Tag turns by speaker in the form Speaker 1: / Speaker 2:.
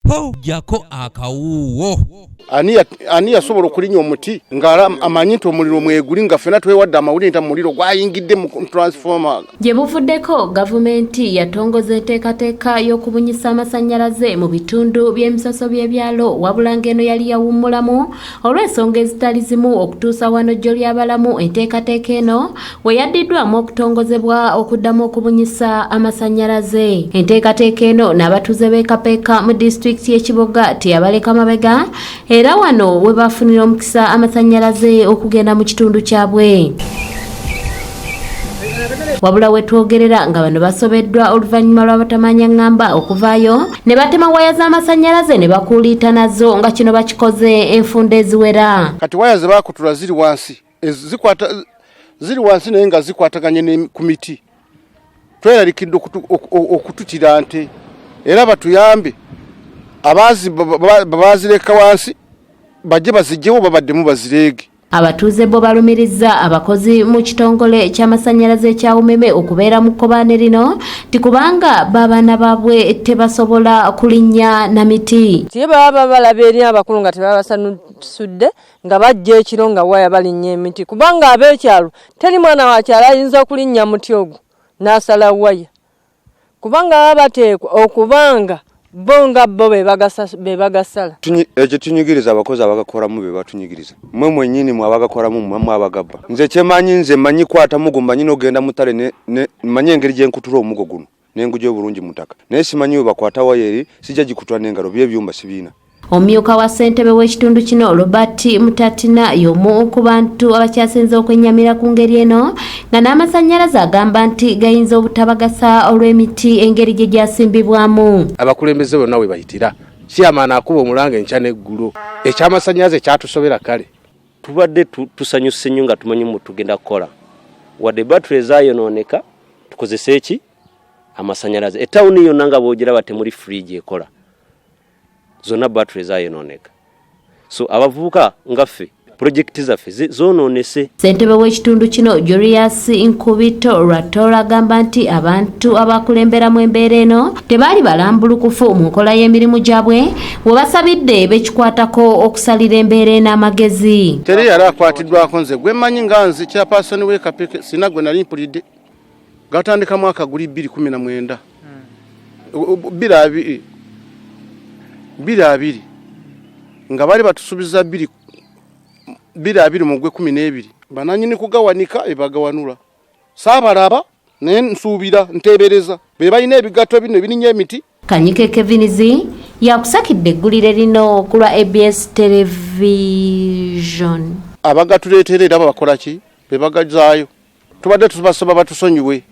Speaker 1: po jako akawuwo.
Speaker 2: Ani yasobola okulinya omuti ngala amanyi nti omuliro mweguli nga fena twewadde amawulire nti omuliro gwayingidde mu transformer.
Speaker 3: Gye buvuddeko gavumenti yatongoza enteekateeka y'okubunyisa amasanyalaze mu bitundu by'emisoso by'ebyalo wabula ng'eno yali yawummulamu olw'ensonga ezitali zimu okutuusa wano jjo ly'abalamu enteekateeka eno we yaddiddwamu okutongozebwa okuddamu okubunyisa amasanyalaze. Enteekateeka eno n'abatuuze b'e Kapeeka mu disitulikiti y'e Kiboga teyabaleka mabega era wano we bafunira omukisa amasanyalaze okugenda mu kitundu kyabwe. Wabula we twogerera nga bano basobeddwa oluvannyuma lw'abatamanya ngamba okuvaayo ne batema waya z'amasanyalaze ne bakuuliita nazo nga kino bakikoze enfunda eziwera.
Speaker 2: Kati waya ze baakutula ziri wansi naye nga zikwataganye ne ku miti. Tweralikidde okutukira nte era batuyambe abazi babazireka wansi bajje bazijjewo babaddemu bazireege.
Speaker 3: Abatuuze bo balumiriza abakozi mu kitongole ky'amasanyalaze ekya Umeme okubeera mu kkobaane lino ti kubanga babaana baabwe tebasobola kulinnya na miti.
Speaker 4: Tiye baba balaba eri abakulu nga tebabasanusudde nga bajja ekiro nga waya balinnya emiti kubanga ab'ekyalo teri mwana wa kyalo ayinza okulinnya muti ogwo n'asala waya kubanga baba bateekwa okubanga bonga bo bebagasala.
Speaker 5: Ekyo tunyigiriza abakozi abagakoramu be batunyigiriza. Mwe mwennyini mwe abagakoramu mwe abagabba. Nze kyemanyi nze manyi kwata mugo manyi n'ogenda mutale ne manyi engeri gye nkutula omugo guno n'engujjo obulungi mutaka. Naye simanyi we bakwata wayeri sijja gikutwa n'engalo by'ebyumba sibiina.
Speaker 3: Omumyuka wa ssentebe w'ekitundu kino Robert Mutatina y'omu ku bantu abakyasinze okwennyamira ku ngeri eno nga n'amasanyalaze agamba nti gayinza obutabagasa olw'emiti engeri gye gyasimbibwamu.
Speaker 6: Abakulembeze bonna we bayitira kyamaana akuba omulanga enkya n'eggulu eky'amasanyalaze kyatusobera kale.
Speaker 7: Tubadde tusanyuse nnyo nga tumanyi mu tugenda kukola wadde battery zaayonooneka tukozese eki amasanyalaze. Etawuni yonna nga boogiraba temuli fridge ekola zona battery zaayonooneka. So abavubuka ngaffe projekiti zaffe zonoonese.
Speaker 3: Ssentebe w'ekitundu kino Julius Nkubito Lwatola agamba nti abantu abakulemberamu embeera eno tebaali balambulukufu mu nkola y'emirimu gyabwe we basabidde bekikwatako okusalira embeera en'amagezi.
Speaker 2: Teri yali akwatiddwako nze gwe mmanyi nga nze chairperson w'e Kapeeka sina gwe nali mpulidde gatandika mwaka guli 2019 22 nga bali batusubiza 22 mu gwe 12 bananyini kugawanika ebagawanula saabalaba ne nsuubira ntebereza be balina ebigato bino ebininnya emiti.
Speaker 3: Kanyike Kevinizi yakusakidde eggulire lino ku lwa ABS television.
Speaker 2: Abagatuleetera era bakola ki be bagazaayo tubadde tubasaba batusonyiwe